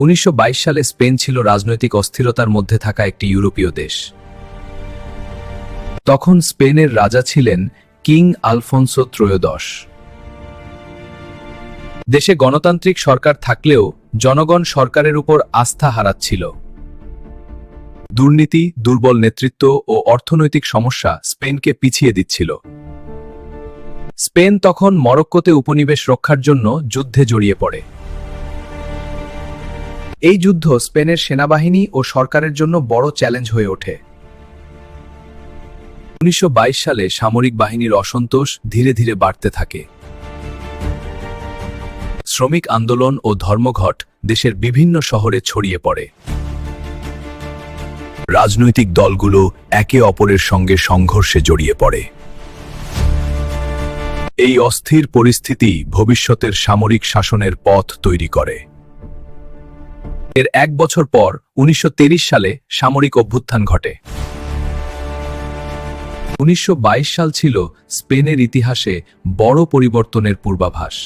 1922 সালে স্পেন ছিল রাজনৈতিক অস্থিরতার মধ্যে থাকা একটি ইউরোপীয় দেশ। তখন স্পেনের রাজা ছিলেন কিং আলফোনসো ত্রয়োদশ। দেশে গণতান্ত্রিক সরকার থাকলেও জনগণ সরকারের উপর আস্থা হারাচ্ছিল। দুর্নীতি, দুর্বল নেতৃত্ব ও অর্থনৈতিক সমস্যা স্পেনকে পিছিয়ে দিচ্ছিল। স্পেন তখন মরক্কোতে উপনিবেশ রক্ষার জন্য যুদ্ধে জড়িয়ে পড়ে। এই যুদ্ধ স্পেনের সেনাবাহিনী ও সরকারের জন্য বড় চ্যালেঞ্জ হয়ে ওঠে। 1922 সালে সামরিক বাহিনীর অসন্তোষ ধীরে ধীরে বাড়তে থাকে। শ্রমিক আন্দোলন ও ধর্মঘট দেশের বিভিন্ন শহরে ছড়িয়ে পড়ে। রাজনৈতিক দলগুলো একে অপরের সঙ্গে সংঘর্ষে জড়িয়ে পড়ে। এই অস্থির পরিস্থিতি ভবিষ্যতের সামরিক শাসনের পথ তৈরি করে। এর এক বছর পর 1923 সালে সামরিক অভ্যুত্থান ঘটে। 1922 সাল ছিল স্পেনের ইতিহাসে বড় পরিবর্তনের পূর্বাভাস।